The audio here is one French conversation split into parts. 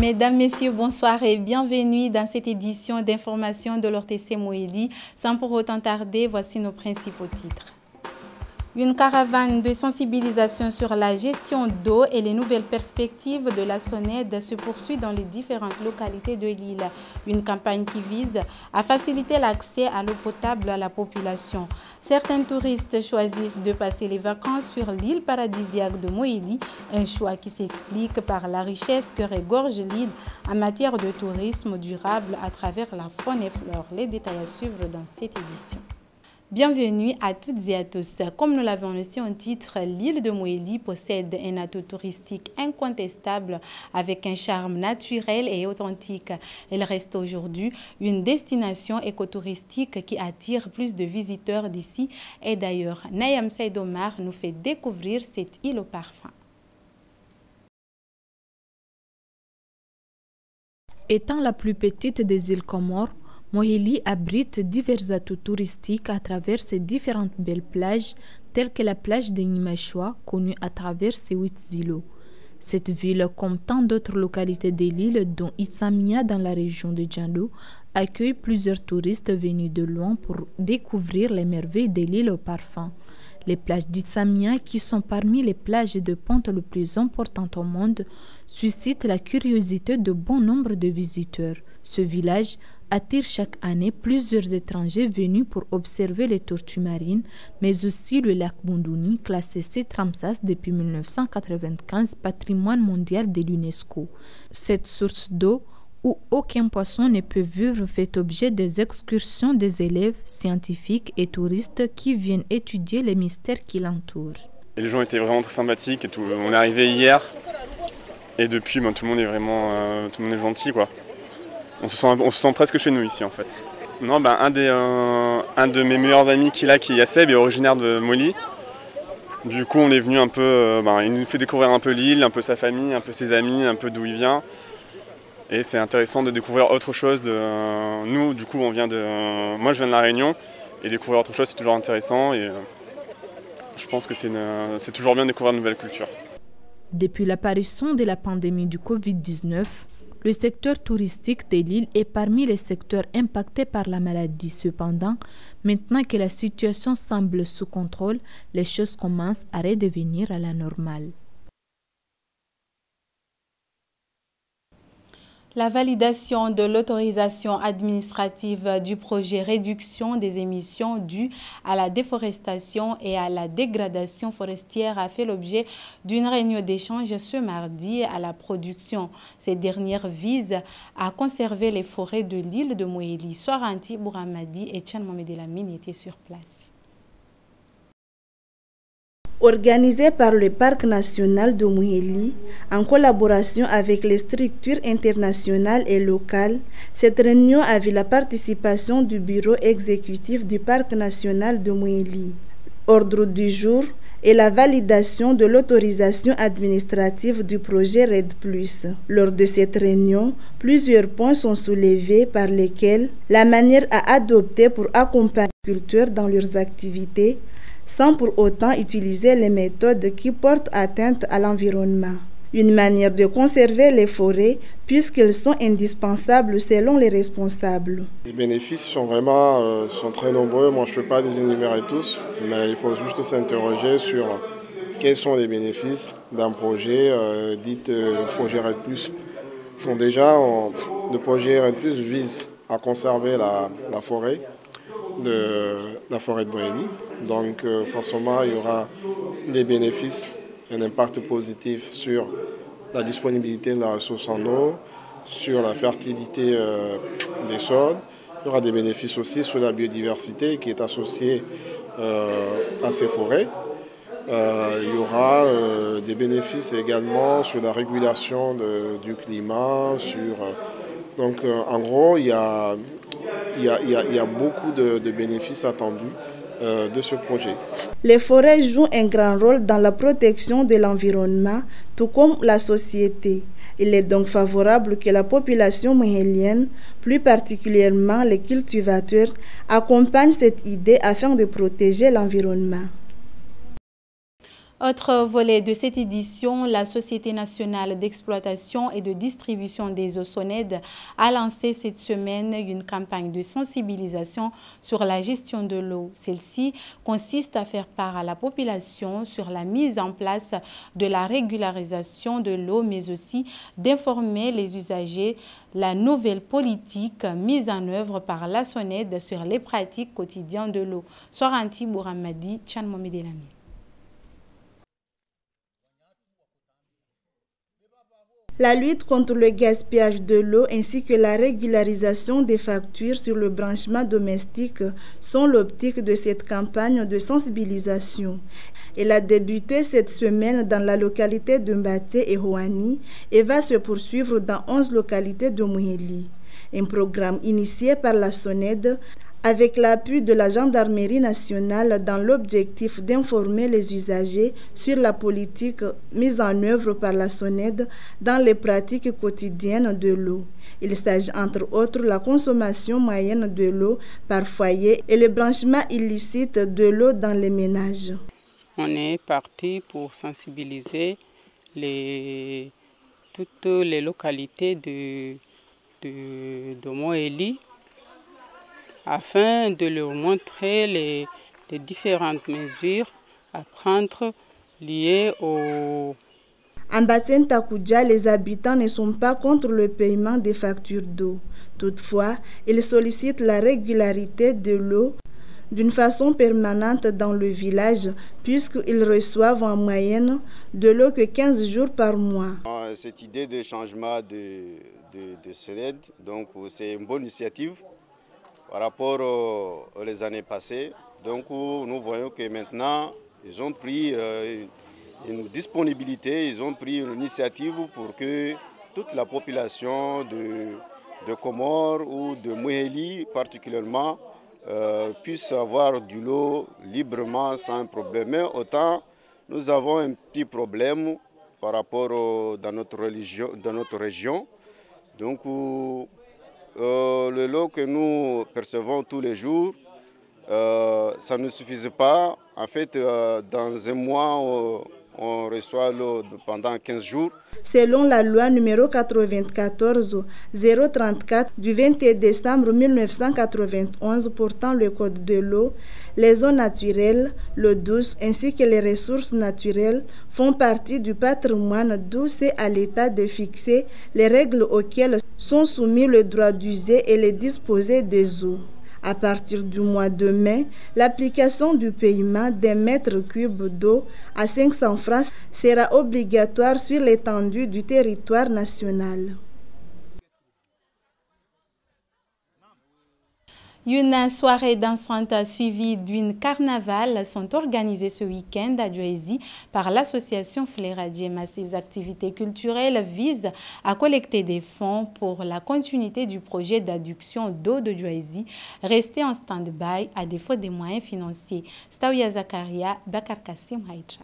Mesdames, Messieurs, bonsoir et bienvenue dans cette édition d'information de l'ORTC Moélie. Sans pour autant tarder, voici nos principaux titres. Une caravane de sensibilisation sur la gestion d'eau et les nouvelles perspectives de la SONED se poursuit dans les différentes localités de l'île. Une campagne qui vise à faciliter l'accès à l'eau potable à la population. Certains touristes choisissent de passer les vacances sur l'île paradisiaque de Moélie, un choix qui s'explique par la richesse que regorge l'île en matière de tourisme durable à travers la faune et flore. Les détails à suivre dans cette édition. Bienvenue à toutes et à tous. Comme nous l'avons annoncé en titre, l'île de Moélie possède un atout touristique incontestable avec un charme naturel et authentique. Elle reste aujourd'hui une destination écotouristique qui attire plus de visiteurs d'ici et d'ailleurs. Nayam Saïdomar nous fait découvrir cette île au parfum. Étant la plus petite des îles Comores, Moélie abrite divers atouts touristiques à travers ses différentes belles plages, telles que la plage de Nimachoua, connue à travers ses 8 îlots. Cette ville, comme tant d'autres localités de l'île, dont Issamia dans la région de Djando, accueille plusieurs touristes venus de loin pour découvrir les merveilles de l'île au parfum. Les plages d'Issamia, qui sont parmi les plages de pente les plus importantes au monde, suscitent la curiosité de bon nombre de visiteurs. Ce village attire chaque année plusieurs étrangers venus pour observer les tortues marines, mais aussi le lac Bundouni, classé site Ramsas depuis 1995 patrimoine mondial de l'UNESCO. Cette source d'eau, où aucun poisson ne peut vivre, fait objet des excursions des élèves, scientifiques et touristes qui viennent étudier les mystères qui l'entourent. Les gens étaient vraiment très sympathiques et tout. On est arrivé hier et depuis tout le monde est vraiment tout le monde est gentil quoi. On se sent presque chez nous ici en fait. Non, un de mes meilleurs amis qui est Yasseb, est originaire de Moélie. Du coup on est venu un peu, il nous fait découvrir un peu l'île, un peu sa famille, un peu ses amis, un peu d'où il vient. Et c'est intéressant de découvrir autre chose. Nous du coup moi je viens de La Réunion et découvrir autre chose c'est toujours intéressant et je pense que c'est toujours bien de découvrir de nouvelles cultures. Depuis l'apparition de la pandémie du Covid-19, le secteur touristique de l'île est parmi les secteurs impactés par la maladie. Cependant, maintenant que la situation semble sous contrôle, les choses commencent à redevenir à la normale. La validation de l'autorisation administrative du projet réduction des émissions dues à la déforestation et à la dégradation forestière a fait l'objet d'une réunion d'échange ce mardi à la production. Ces dernières visent à conserver les forêts de l'île de Moélie. Soaranti Bouramadi et Tchan Mohamed étaient sur place. Organisé par le Parc national de Moélie, en collaboration avec les structures internationales et locales, cette réunion a vu la participation du bureau exécutif du Parc national de Moélie. Ordre du jour est la validation de l'autorisation administrative du projet RED+. Lors de cette réunion, plusieurs points sont soulevés par lesquels la manière à adopter pour accompagner les agriculteurs dans leurs activités, sans pour autant utiliser les méthodes qui portent atteinte à l'environnement. Une manière de conserver les forêts puisqu'elles sont indispensables selon les responsables. Les bénéfices sont vraiment très nombreux. Moi, je ne peux pas les énumérer tous, mais il faut juste s'interroger sur quels sont les bénéfices d'un projet dit projet RED+. Donc déjà, le projet RED+ vise à conserver la forêt de Moélie. Donc forcément, il y aura des bénéfices, un impact positif sur la disponibilité de la ressource en eau, sur la fertilité des sols. Il y aura des bénéfices aussi sur la biodiversité qui est associée à ces forêts. Il y aura des bénéfices également sur la régulation du climat. Donc en gros, il y a beaucoup de bénéfices attendus de ce projet. Les forêts jouent un grand rôle dans la protection de l'environnement, tout comme la société. Il est donc favorable que la population mohélienne, plus particulièrement les cultivateurs, accompagne cette idée afin de protéger l'environnement. Autre volet de cette édition, la Société nationale d'exploitation et de distribution des eaux SONED a lancé cette semaine une campagne de sensibilisation sur la gestion de l'eau. Celle-ci consiste à faire part à la population sur la mise en place de la régularisation de l'eau, mais aussi d'informer les usagers la nouvelle politique mise en œuvre par la SONED sur les pratiques quotidiennes de l'eau. Soranti Bouramadi, Tchan Momedelami. La lutte contre le gaspillage de l'eau ainsi que la régularisation des factures sur le branchement domestique sont l'optique de cette campagne de sensibilisation. Elle a débuté cette semaine dans la localité de Mbaté et Roani et va se poursuivre dans 11 localités de Mouhéli. Un programme initié par la SONED avec l'appui de la Gendarmerie nationale dans l'objectif d'informer les usagers sur la politique mise en œuvre par la SONED dans les pratiques quotidiennes de l'eau. Il s'agit entre autres la consommation moyenne de l'eau par foyer et le branchement illicite de l'eau dans les ménages. On est parti pour sensibiliser toutes les localités de Mouhéli afin de leur montrer les différentes mesures à prendre liées au... En Bassène Takoudja, les habitants ne sont pas contre le paiement des factures d'eau. Toutefois, ils sollicitent la régularité de l'eau d'une façon permanente dans le village, puisqu'ils reçoivent en moyenne de l'eau que 15 jours par mois. Cette idée de changement de SONED, donc c'est une bonne initiative par rapport aux années passées. Donc nous voyons que maintenant, ils ont pris une disponibilité, ils ont pris une initiative pour que toute la population de Comores ou de Mouhéli particulièrement puisse avoir de l'eau librement sans problème. Mais autant nous avons un petit problème par rapport dans notre région. Donc le lot que nous percevons tous les jours, ça ne suffisait pas. En fait, dans un mois, on reçoit l'eau pendant 15 jours. Selon la loi numéro 94-034 du 21 décembre 1991 portant le code de l'eau, les eaux naturelles, l'eau douce ainsi que les ressources naturelles font partie du patrimoine d'où c'est à l'État de fixer les règles auxquelles sont soumis le droit d'user et les disposer des eaux. À partir du mois de mai, l'application du paiement d'un mètre cube d'eau à 500 francs sera obligatoire sur l'étendue du territoire national. Une soirée dansante suivie d'une carnaval sont organisées ce week-end à Djoézi par l'association Fléradjema. Ces activités culturelles visent à collecter des fonds pour la continuité du projet d'adduction d'eau de Djoézi, resté en stand-by à défaut des moyens financiers. Staouya Zakaria, Bakar Kassim Haïcha.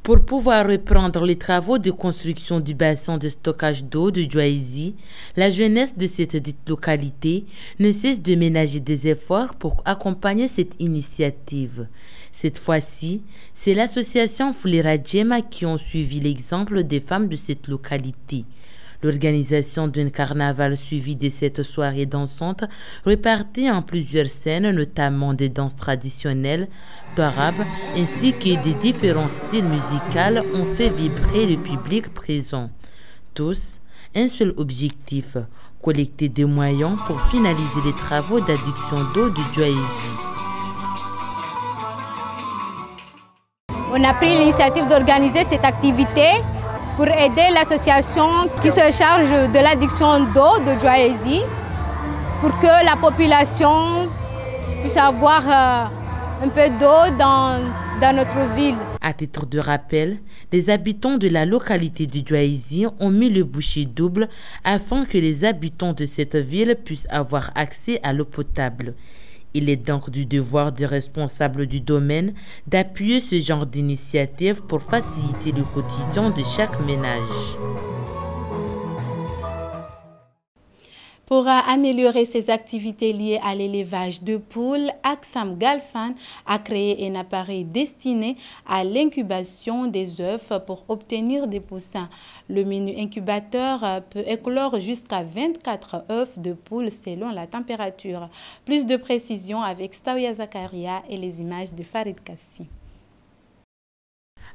Pour pouvoir reprendre les travaux de construction du bassin de stockage d'eau de Djoézi, la jeunesse de cette dite localité ne cesse de ménager des efforts pour accompagner cette initiative. Cette fois-ci, c'est l'association Fléradjema qui ont suivi l'exemple des femmes de cette localité. L'organisation d'un carnaval suivi de cette soirée dansante répartie en plusieurs scènes, notamment des danses traditionnelles, d'arabe, ainsi que des différents styles musicaux ont fait vibrer le public présent. Tous, un seul objectif, collecter des moyens pour finaliser les travaux d'adduction d'eau de Djoézi. On a pris l'initiative d'organiser cette activité pour aider l'association qui se charge de l'adduction d'eau de Djoézi pour que la population puisse avoir un peu d'eau dans notre ville. À titre de rappel, les habitants de la localité de Djoézi ont mis le bouchée double afin que les habitants de cette ville puissent avoir accès à l'eau potable. Il est donc du devoir des responsables du domaine d'appuyer ce genre d'initiative pour faciliter le quotidien de chaque ménage. Pour améliorer ses activités liées à l'élevage de poules, Akfam Galfan a créé un appareil destiné à l'incubation des œufs pour obtenir des poussins. Le mini incubateur peut éclore jusqu'à 24 œufs de poules selon la température. Plus de précisions avec Staouya Zakaria et les images de Farid Kassi.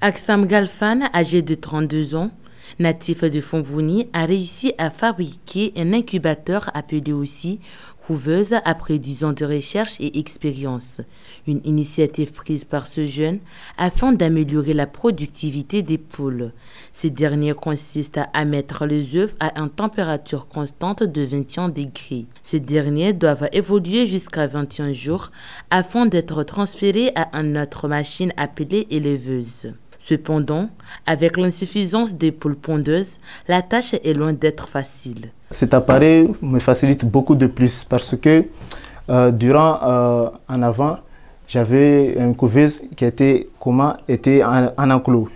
Akfam Galfan, âgé de 32 ans, natif de Fonbouni, a réussi à fabriquer un incubateur appelé aussi couveuse après 10 ans de recherche et expérience. Une initiative prise par ce jeune afin d'améliorer la productivité des poules. Ces dernières consistent à mettre les œufs à une température constante de 21 degrés. Ces derniers doivent évoluer jusqu'à 21 jours afin d'être transférés à une autre machine appelée éleveuse. Cependant, avec l'insuffisance des poules pondeuses, la tâche est loin d'être facile. Cet appareil me facilite beaucoup de plus parce que en avant, j'avais une couveuse qui était en enclos.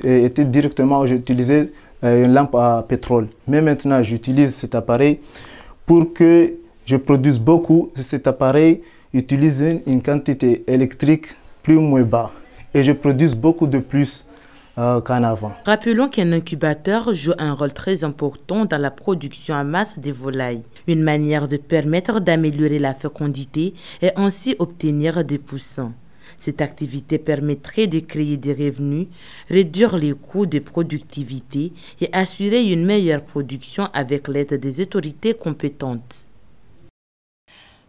Était directement, j'utilisais une lampe à pétrole. Mais maintenant, j'utilise cet appareil pour que je produise beaucoup. Cet appareil utilise une quantité électrique plus ou moins bas. Et je produis beaucoup de plus qu'en avant. Rappelons qu'un incubateur joue un rôle très important dans la production en masse des volailles. Une manière de permettre d'améliorer la fécondité et ainsi obtenir des poussins. Cette activité permettrait de créer des revenus, réduire les coûts de productivité et assurer une meilleure production avec l'aide des autorités compétentes.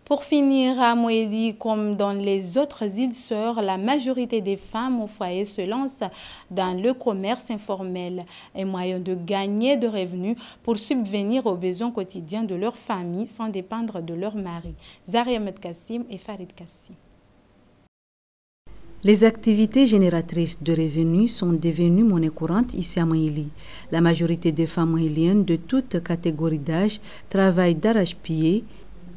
Pour finir, à Moélie, comme dans les autres îles sœurs, la majorité des femmes au foyer se lancent dans le commerce informel, un moyen de gagner de revenus pour subvenir aux besoins quotidiens de leur famille sans dépendre de leur mari. Zaria Medkassim et Farid Kassi. Les activités génératrices de revenus sont devenues monnaie courante ici à Moélie. La majorité des femmes moéliennes de toutes catégories d'âge travaillent d'arrache-pied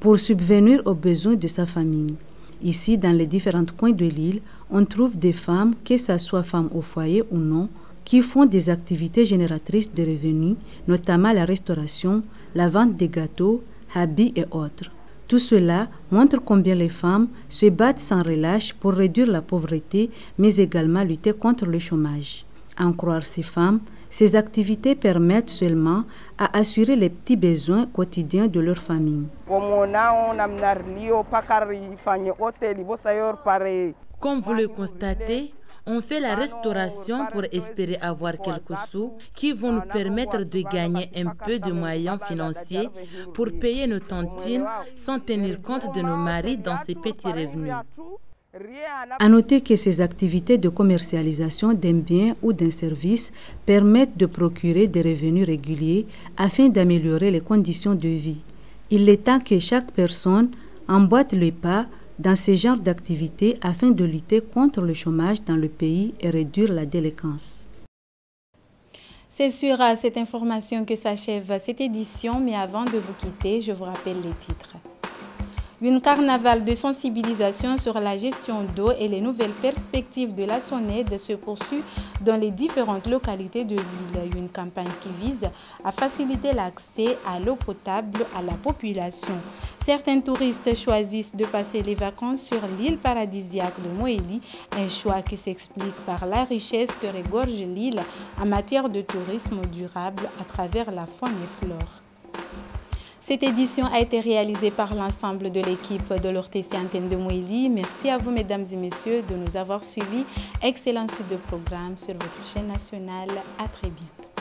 pour subvenir aux besoins de sa famille. Ici, dans les différents coins de l'île, on trouve des femmes, que ce soit femmes au foyer ou non, qui font des activités génératrices de revenus, notamment la restauration, la vente des gâteaux, habits et autres. Tout cela montre combien les femmes se battent sans relâche pour réduire la pauvreté, mais également lutter contre le chômage. À en croire ces femmes, ces activités permettent seulement à assurer les petits besoins quotidiens de leur famille. Comme vous le constatez, on fait la restauration pour espérer avoir quelques sous qui vont nous permettre de gagner un peu de moyens financiers pour payer nos tontines sans tenir compte de nos maris dans ces petits revenus. À noter que ces activités de commercialisation d'un bien ou d'un service permettent de procurer des revenus réguliers afin d'améliorer les conditions de vie. Il est temps que chaque personne emboîte le pas dans ce genre d'activités afin de lutter contre le chômage dans le pays et réduire la délinquance. C'est sur cette information que s'achève cette édition, mais avant de vous quitter, je vous rappelle les titres. Une carnaval de sensibilisation sur la gestion d'eau et les nouvelles perspectives de la SONED se poursuit dans les différentes localités de l'île. Une campagne qui vise à faciliter l'accès à l'eau potable à la population. Certains touristes choisissent de passer les vacances sur l'île paradisiaque de Moélie, un choix qui s'explique par la richesse que regorge l'île en matière de tourisme durable à travers la faune et flore. Cette édition a été réalisée par l'ensemble de l'équipe de l'ORTC Antenne de Moélie. Merci à vous, mesdames et messieurs, de nous avoir suivis. Excellente suite de programme sur votre chaîne nationale. À très bientôt.